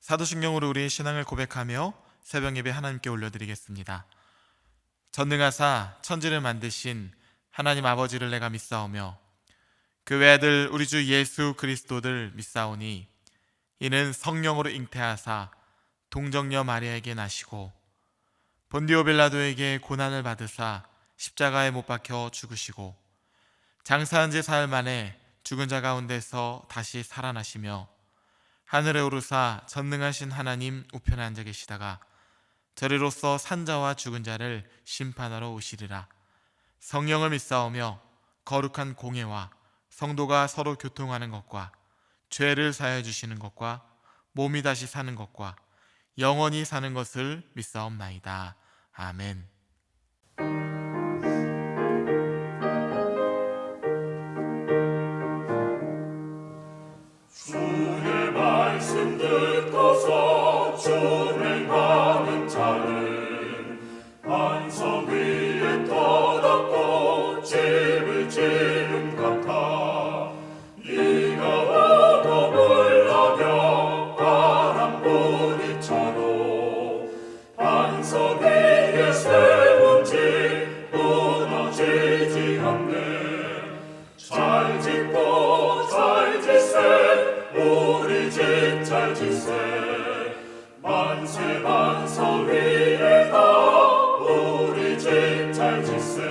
사도신경으로 우리의 신앙을 고백하며 새벽 예배 하나님께 올려드리겠습니다. 전능하사 천지를 만드신 하나님 아버지를 내가 믿사오며 그 외아들 우리 주 예수 그리스도를 믿사오니 이는 성령으로 잉태하사 동정녀 마리아에게 나시고 본디오 빌라도에게 고난을 받으사 십자가에 못 박혀 죽으시고 장사한 지 사흘 만에 죽은 자 가운데서 다시 살아나시며 하늘에 오르사 전능하신 하나님 우편에 앉아 계시다가 저리로서 산자와 죽은 자를 심판하러 오시리라. 성령을 믿사오며 거룩한 공예와 성도가 서로 교통하는 것과 죄를 사하여 주시는 것과 몸이 다시 사는 것과 영원히 사는 것을 믿사옵나이다. 아멘. 주의 말씀 듣고서 준행하는 자는 반석 위에 터닫고 집을 지은 같아. 네가 오고 물러며 바람 부딪혀도 반석 위에 세운 집 무너지지 않네. 잘 짓고 잘 짓세 우리 집 잘 짓세. 만세 반석 위에다 우리 집 잘 짓세.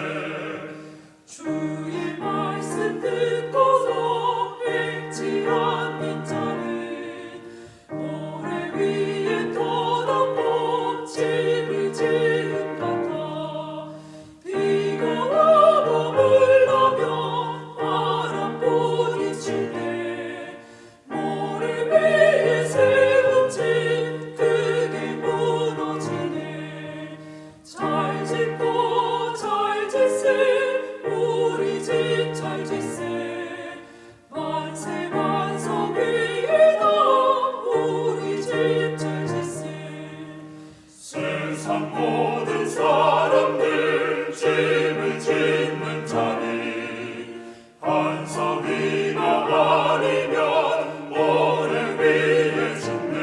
주의 말씀 듣고서 행치 않는 자는 모래 위에 터닫고 집을 지은 같아. 비가 와도 물러며 바람 부딪히네. 모래 위에 세운 집 크게 무너지네. 잘 짓고 잘 짓세 우리 집 잘 짓세. 만세 반석 위에다 우리 집 잘 짓세. 세상 모든 사람들 집을 짓는 자니 반석 위가 아니면 모래 위에 짓네.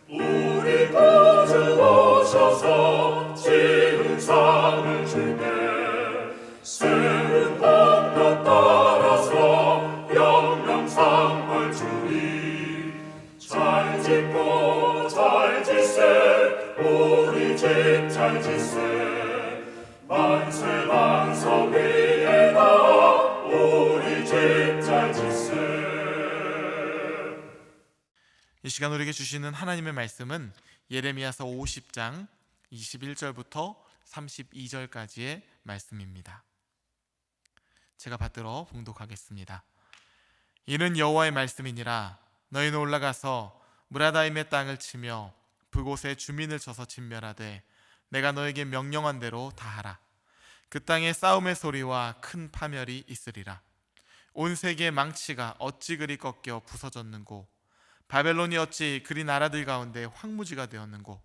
우리 구주 오셔서 지은 상을 주네. 세운 법도 따라서 영영상을 주리. 잘 짓고 잘 짓세 우리 집 잘 짓세. 만세 반석 위에다 우리 집 잘 짓세. 이 시간 우리에게 주시는 하나님의 말씀은 예레미야서 50장 21절부터 32절까지의 말씀입니다. 제가 받들어 봉독하겠습니다. 이는 여호와의 말씀이니라. 너희는 올라가서 무라다임의 땅을 치며 그곳의 주민을 쳐서 진멸하되 내가 너에게 명령한 대로 다 하라. 그 땅에 싸움의 소리와 큰 파멸이 있으리라. 온 세계의 망치가 어찌 그리 꺾여 부서졌는고, 바벨론이 어찌 그리 나라들 가운데 황무지가 되었는고.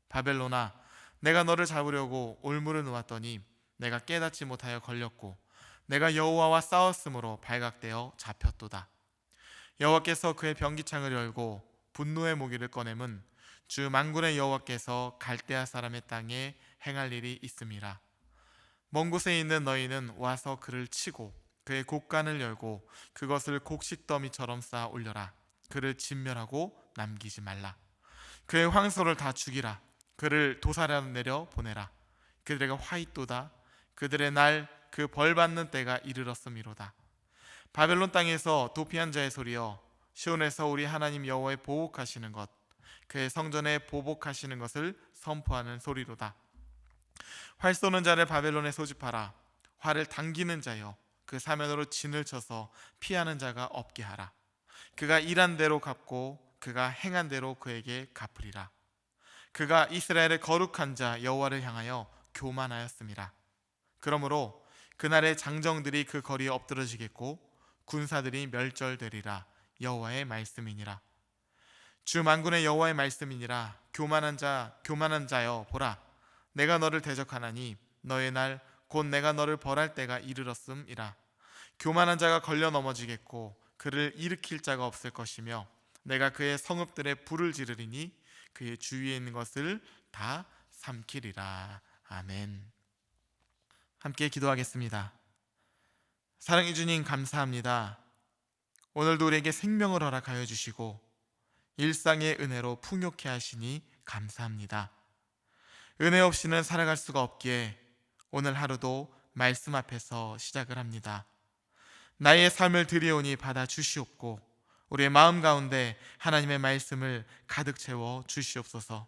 바벨론아, 내가 너를 잡으려고 올무를 놓았더니 내가 깨닫지 못하여 걸렸고 내가 여호와와 싸웠으므로 발각되어 잡혔도다. 여호와께서 그의 병기창을 열고 분노의 모기를 꺼내문 주 만군의 여호와께서 갈대아 사람의 땅에 행할 일이 있음이라. 먼 곳에 있는 너희는 와서 그를 치고 그의 곡간을 열고 그것을 곡식더미처럼 쌓아 올려라. 그를 진멸하고 남기지 말라. 그의 황소를 다 죽이라. 그를 도사려 내려 보내라. 그들에게 화있도다. 그들의 날 그 벌받는 때가 이르렀음이로다. 바벨론 땅에서 도피한 자의 소리여, 시온에서 우리 하나님 여호와의 보복하시는 것, 그의 성전에 보복하시는 것을 선포하는 소리로다. 활 쏘는 자를 바벨론에 소집하라. 활을 당기는 자여, 그 사면으로 진을 쳐서 피하는 자가 없게 하라. 그가 일한 대로 갚고 그가 행한 대로 그에게 갚으리라. 그가 이스라엘의 거룩한 자 여호와를 향하여 교만하였음이라. 그러므로 그날의 장정들이 그 거리에 엎드러지겠고 군사들이 멸절되리라. 여호와의 말씀이니라. 주 만군의 여호와의 말씀이니라. 교만한 자여 보라, 내가 너를 대적하나니 너의 날 곧 내가 너를 벌할 때가 이르렀음이라. 교만한 자가 걸려 넘어지겠고 그를 일으킬 자가 없을 것이며 내가 그의 성읍들에 불을 지르리니 그의 주위에 있는 것을 다 삼키리라. 아멘. 함께 기도하겠습니다. 사랑해 주님, 감사합니다. 오늘도 우리에게 생명을 허락하여 주시고 일상의 은혜로 풍요케 하시니 감사합니다. 은혜 없이는 살아갈 수가 없기에 오늘 하루도 말씀 앞에서 시작을 합니다. 나의 삶을 드리오니 받아 주시옵고 우리의 마음 가운데 하나님의 말씀을 가득 채워 주시옵소서.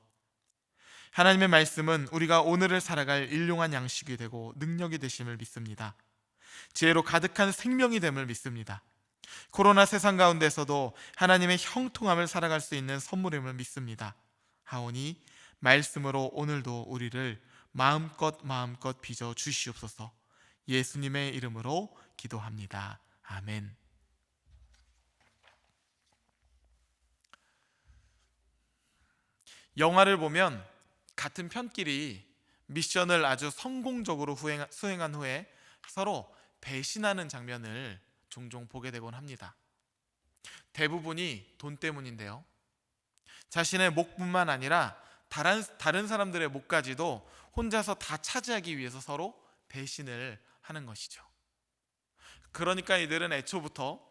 하나님의 말씀은 우리가 오늘을 살아갈 일용한 양식이 되고 능력이 되심을 믿습니다. 지혜로 가득한 생명이 됨을 믿습니다. 코로나 세상 가운데서도 하나님의 형통함을 살아갈 수 있는 선물임을 믿습니다. 하오니 말씀으로 오늘도 우리를 마음껏 빚어 주시옵소서. 예수님의 이름으로 기도합니다. 아멘. 영화를 보면 같은 편끼리 미션을 아주 성공적으로 수행한 후에 서로 배신하는 장면을 종종 보게 되곤 합니다. 대부분이 돈 때문인데요. 자신의 목뿐만 아니라 다른 사람들의 목까지도 혼자서 다 차지하기 위해서 서로 배신을 하는 것이죠. 그러니까 이들은 애초부터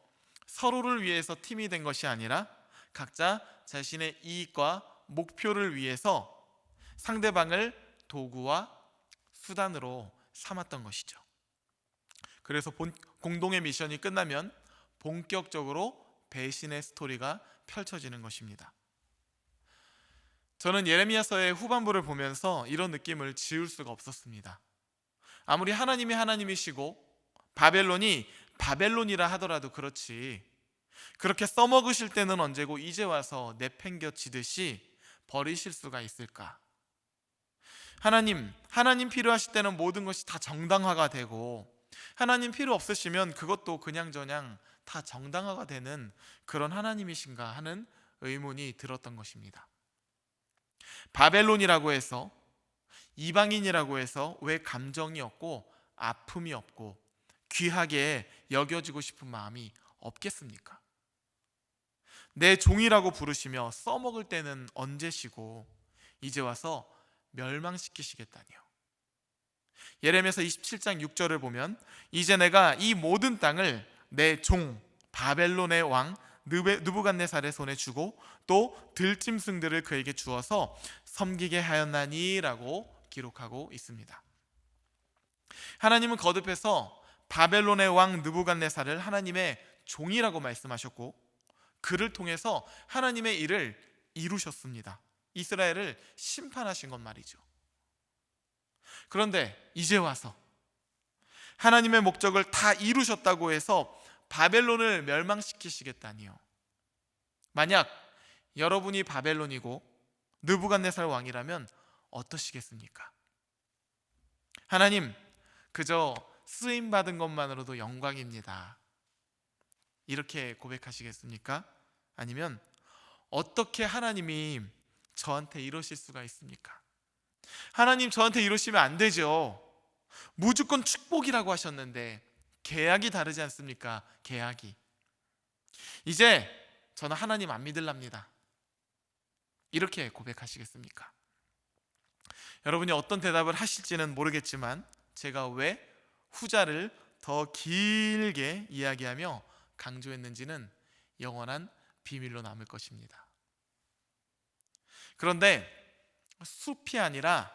서로를 위해서 팀이 된 것이 아니라 각자 자신의 이익과 목표를 위해서 상대방을 도구와 수단으로 삼았던 것이죠. 그래서 공동의 미션이 끝나면 본격적으로 배신의 스토리가 펼쳐지는 것입니다. 저는 예레미야서의 후반부를 보면서 이런 느낌을 지울 수가 없었습니다. 아무리 하나님이 하나님이시고 바벨론이 바벨론이라 하더라도 그렇지, 그렇게 써먹으실 때는 언제고 이제 와서 내팽겨치듯이 버리실 수가 있을까? 하나님 필요하실 때는 모든 것이 다 정당화가 되고 하나님 필요 없으시면 그것도 그냥저냥 다 정당화가 되는 그런 하나님이신가 하는 의문이 들었던 것입니다. 바벨론이라고 해서, 이방인이라고 해서 왜 감정이 없고 아픔이 없고 귀하게 여겨지고 싶은 마음이 없겠습니까? 내 종이라고 부르시며 써먹을 때는 언제시고 이제 와서 멸망시키시겠다니요. 예레미야서 27장 6절을 보면 이제 내가 이 모든 땅을 내 종 바벨론의 왕 느부갓네살의 손에 주고 또 들짐승들을 그에게 주어서 섬기게 하였나니 라고 기록하고 있습니다. 하나님은 거듭해서 바벨론의 왕 느부갓네살을 하나님의 종이라고 말씀하셨고 그를 통해서 하나님의 일을 이루셨습니다. 이스라엘을 심판하신 것 말이죠. 그런데 이제 와서 하나님의 목적을 다 이루셨다고 해서 바벨론을 멸망시키시겠다니요. 만약 여러분이 바벨론이고 느부갓네살 왕이라면 어떠시겠습니까? 하나님, 그저 쓰임받은 것만으로도 영광입니다. 이렇게 고백하시겠습니까? 아니면 어떻게 하나님이 저한테 이러실 수가 있습니까? 하나님, 저한테 이러시면 안 되죠. 무조건 축복이라고 하셨는데 계약이 다르지 않습니까? 계약이. 이제 저는 하나님 안 믿을랍니다. 이렇게 고백하시겠습니까? 여러분이 어떤 대답을 하실지는 모르겠지만 제가 왜 후자를 더 길게 이야기하며 강조했는지는 영원한 비밀로 남을 것입니다. 그런데 숲이 아니라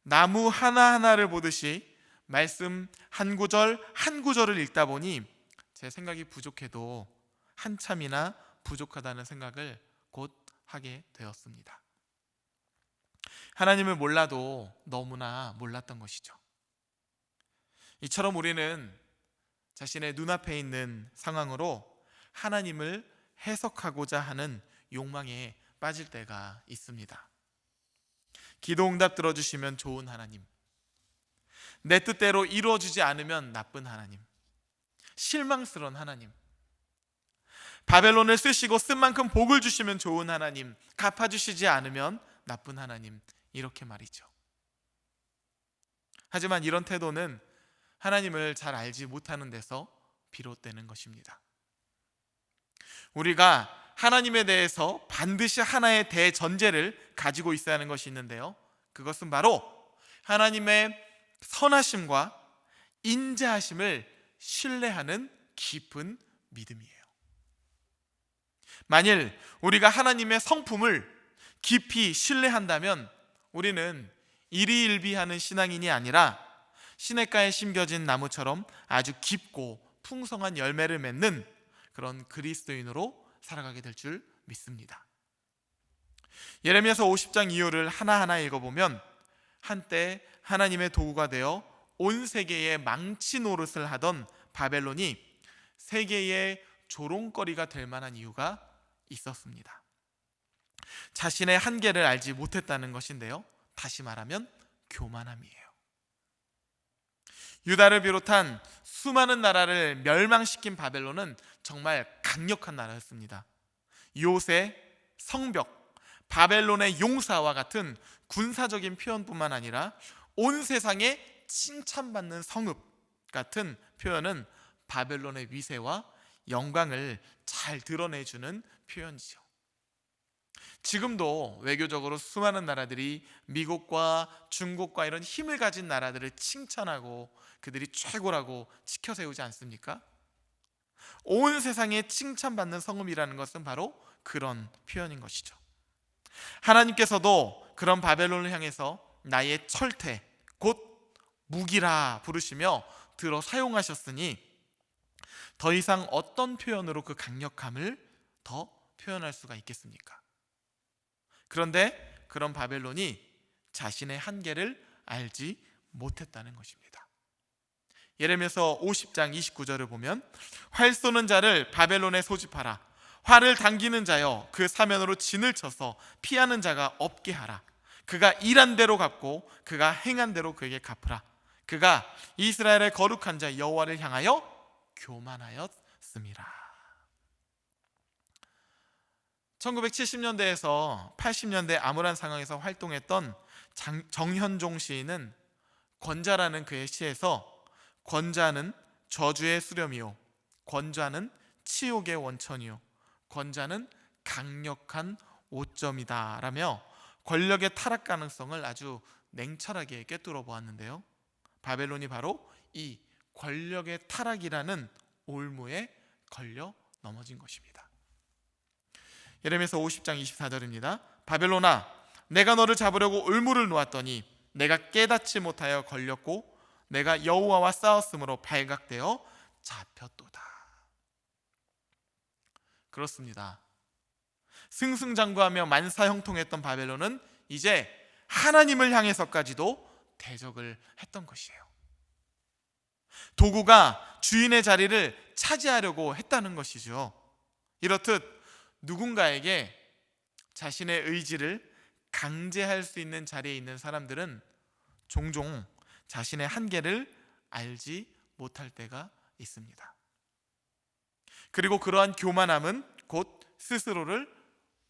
나무 하나하나를 보듯이 말씀 한 구절 한 구절을 읽다 보니 제 생각이 부족해도 한참이나 부족하다는 생각을 곧 하게 되었습니다. 하나님을 몰라도 너무나 몰랐던 것이죠. 이처럼 우리는 자신의 눈앞에 있는 상황으로 하나님을 해석하고자 하는 욕망에 빠질 때가 있습니다. 기도응답 들어주시면 좋은 하나님, 내 뜻대로 이루어지지 않으면 나쁜 하나님, 실망스러운 하나님, 바벨론을 쓰시고 쓴 만큼 복을 주시면 좋은 하나님, 갚아주시지 않으면 나쁜 하나님, 이렇게 말이죠. 하지만 이런 태도는 하나님을 잘 알지 못하는 데서 비롯되는 것입니다. 우리가 하나님에 대해서 반드시 하나의 대전제를 가지고 있어야 하는 것이 있는데요, 그것은 바로 하나님의 선하심과 인자하심을 신뢰하는 깊은 믿음이에요. 만일 우리가 하나님의 성품을 깊이 신뢰한다면 우리는 일희일비하는 신앙인이 아니라 시냇가에 심겨진 나무처럼 아주 깊고 풍성한 열매를 맺는 그런 그리스도인으로 살아가게 될 줄 믿습니다. 예레미야서 50장 이후를 하나하나 읽어보면 한때 하나님의 도구가 되어 온 세계에 망치 노릇을 하던 바벨론이 세계의 조롱거리가 될 만한 이유가 있었습니다. 자신의 한계를 알지 못했다는 것인데요, 다시 말하면 교만함이에요. 유다를 비롯한 수많은 나라를 멸망시킨 바벨론은 정말 강력한 나라였습니다. 요새, 성벽, 바벨론의 용사와 같은 군사적인 표현뿐만 아니라 온 세상에 칭찬받는 성읍 같은 표현은 바벨론의 위세와 영광을 잘 드러내주는 표현이죠. 지금도 외교적으로 수많은 나라들이 미국과 중국과 이런 힘을 가진 나라들을 칭찬하고 그들이 최고라고 지켜세우지 않습니까? 온 세상에 칭찬받는 성읍이라는 것은 바로 그런 표현인 것이죠. 하나님께서도 그런 바벨론을 향해서 나의 철퇴, 곧 무기라 부르시며 들어 사용하셨으니 더 이상 어떤 표현으로 그 강력함을 더 표현할 수가 있겠습니까? 그런데 그런 바벨론이 자신의 한계를 알지 못했다는 것입니다. 예레미야서 50장 29절을 보면 활 쏘는 자를 바벨론에 소집하라. 활을 당기는 자여 그 사면으로 진을 쳐서 피하는 자가 없게 하라. 그가 일한 대로 갚고 그가 행한 대로 그에게 갚으라. 그가 이스라엘의 거룩한 자 여호와를 향하여 교만하였음이라. 1970년대에서 80년대 암울한 상황에서 활동했던 정현종 시인은 권자라는 그의 시에서 권자는 저주의 수렴이요, 권자는 치욕의 원천이요, 권자는 강력한 오점이다 라며 권력의 타락 가능성을 아주 냉철하게 꿰뚫어 보았는데요, 바벨론이 바로 이 권력의 타락이라는 올무에 걸려 넘어진 것입니다. 예레미야서 50장 24절입니다. 바벨론아, 내가 너를 잡으려고 올무를 놓았더니 내가 깨닫지 못하여 걸렸고 내가 여호와와 싸웠으므로 발각되어 잡혔도다. 그렇습니다. 승승장구하며 만사형통했던 바벨론은 이제 하나님을 향해서까지도 대적을 했던 것이에요. 도구가 주인의 자리를 차지하려고 했다는 것이죠. 이렇듯 누군가에게 자신의 의지를 강제할 수 있는 자리에 있는 사람들은 종종 자신의 한계를 알지 못할 때가 있습니다. 그리고 그러한 교만함은 곧 스스로를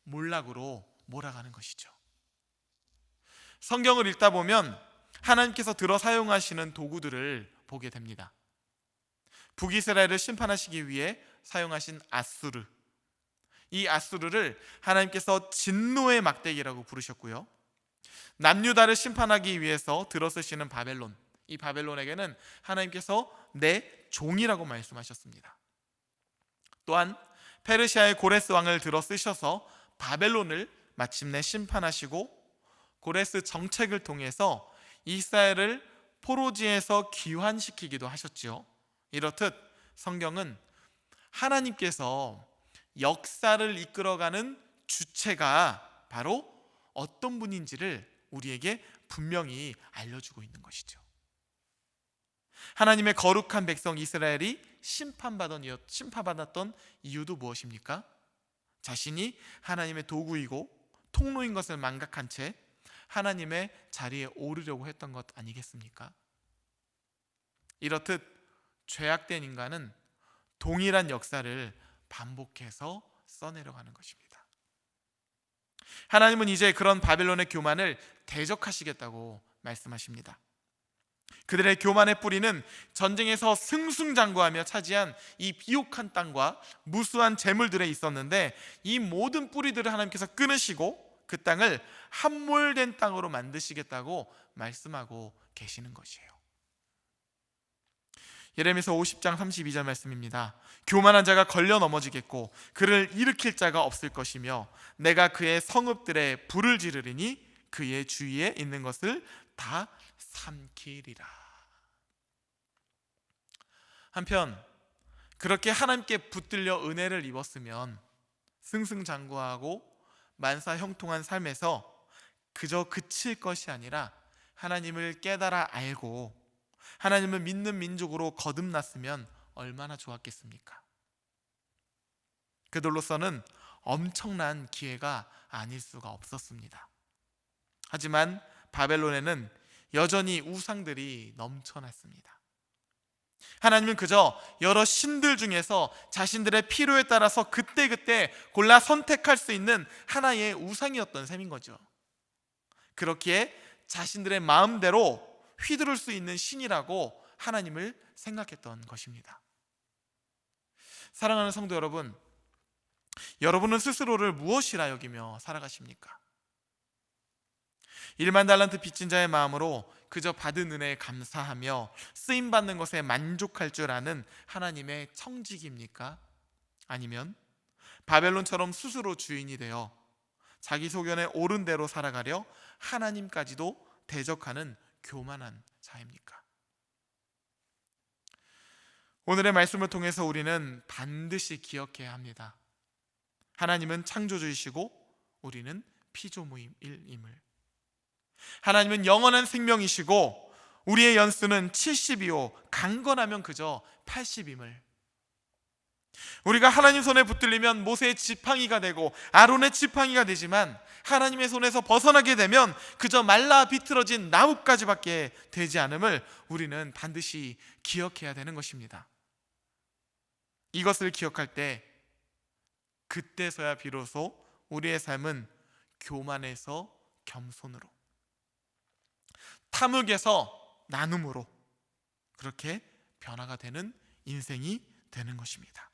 몰락으로 몰아가는 것이죠. 성경을 읽다 보면 하나님께서 들어 사용하시는 도구들을 보게 됩니다. 북이스라엘을 심판하시기 위해 사용하신 아수르, 이 아수르를 하나님께서 진노의 막대기라고 부르셨고요, 남유다를 심판하기 위해서 들어쓰시는 바벨론, 이 바벨론에게는 하나님께서 내 종이라고 말씀하셨습니다. 또한 페르시아의 고레스 왕을 들어쓰셔서 바벨론을 마침내 심판하시고 고레스 정책을 통해서 이스라엘을 포로지에서 귀환시키기도 하셨지요. 이렇듯 성경은 하나님께서 역사를 이끌어가는 주체가 바로 어떤 분인지를 우리에게 분명히 알려주고 있는 것이죠. 하나님의 거룩한 백성 이스라엘이 심판받았던 이유도 무엇입니까? 자신이 하나님의 도구이고 통로인 것을 망각한 채 하나님의 자리에 오르려고 했던 것 아니겠습니까? 이렇듯 죄악된 인간은 동일한 역사를 반복해서 써내려가는 것입니다. 하나님은 이제 그런 바벨론의 교만을 대적하시겠다고 말씀하십니다. 그들의 교만의 뿌리는 전쟁에서 승승장구하며 차지한 이 비옥한 땅과 무수한 재물들에 있었는데, 이 모든 뿌리들을 하나님께서 끊으시고 그 땅을 함몰된 땅으로 만드시겠다고 말씀하고 계시는 것이에요. 예레미야서 50장 32절 말씀입니다. 교만한 자가 걸려 넘어지겠고 그를 일으킬 자가 없을 것이며 내가 그의 성읍들에 불을 지르리니 그의 주위에 있는 것을 다 삼키리라. 한편 그렇게 하나님께 붙들려 은혜를 입었으면 승승장구하고 만사형통한 삶에서 그저 그칠 것이 아니라 하나님을 깨달아 알고 하나님을 믿는 민족으로 거듭났으면 얼마나 좋았겠습니까? 그들로서는 엄청난 기회가 아닐 수가 없었습니다. 하지만 바벨론에는 여전히 우상들이 넘쳐났습니다. 하나님은 그저 여러 신들 중에서 자신들의 필요에 따라서 그때그때 골라 선택할 수 있는 하나의 우상이었던 셈인 거죠. 그렇기에 자신들의 마음대로 휘두를 수 있는 신이라고 하나님을 생각했던 것입니다. 사랑하는 성도 여러분, 여러분은 스스로를 무엇이라 여기며 살아가십니까? 1만 달란트 빚진 자의 마음으로 그저 받은 은혜에 감사하며 쓰임받는 것에 만족할 줄 아는 하나님의 청지기입니까? 아니면 바벨론처럼 스스로 주인이 되어 자기 소견에 옳은 대로 살아가려 하나님까지도 대적하는 교만한 자입니까? 오늘의 말씀을 통해서 우리는 반드시 기억해야 합니다. 하나님은 창조주이시고 우리는 피조물임을. 하나님은 영원한 생명이시고 우리의 연수는 70이요 강건하면 그저 80임을. 우리가 하나님 손에 붙들리면 모세의 지팡이가 되고 아론의 지팡이가 되지만 하나님의 손에서 벗어나게 되면 그저 말라 비틀어진 나뭇가지밖에 되지 않음을 우리는 반드시 기억해야 되는 것입니다. 이것을 기억할 때 그때서야 비로소 우리의 삶은 교만에서 겸손으로, 탐욕에서 나눔으로 그렇게 변화가 되는 인생이 되는 것입니다.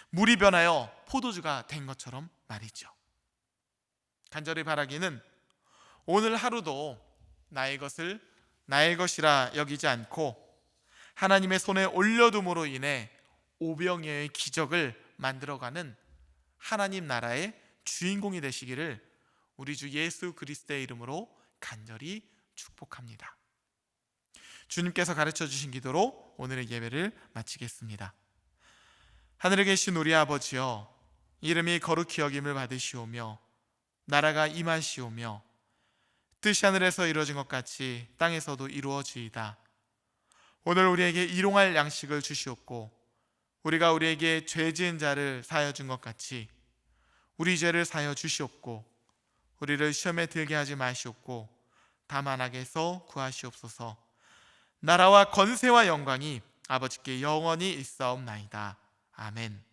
물이 변하여 포도주가 된 것처럼 말이죠. 간절히 바라기는 오늘 하루도 나의 것을 나의 것이라 여기지 않고 하나님의 손에 올려둠으로 인해 오병이어의 기적을 만들어가는 하나님 나라의 주인공이 되시기를 우리 주 예수 그리스도의 이름으로 간절히 축복합니다. 주님께서 가르쳐 주신 기도로 오늘의 예배를 마치겠습니다. 하늘에 계신 우리 아버지여, 이름이 거룩히 여김을 받으시오며 나라가 임하시오며 뜻이 하늘에서 이루어진 것 같이 땅에서도 이루어지이다. 오늘 우리에게 일용할 양식을 주시옵고 우리가 우리에게 죄 지은 자를 사하여 준 것 같이 우리 죄를 사하여 주시옵고 우리를 시험에 들게 하지 마시옵고 다만 악에서 구하시옵소서. 나라와 권세와 영광이 아버지께 영원히 있사옵나이다. 아멘.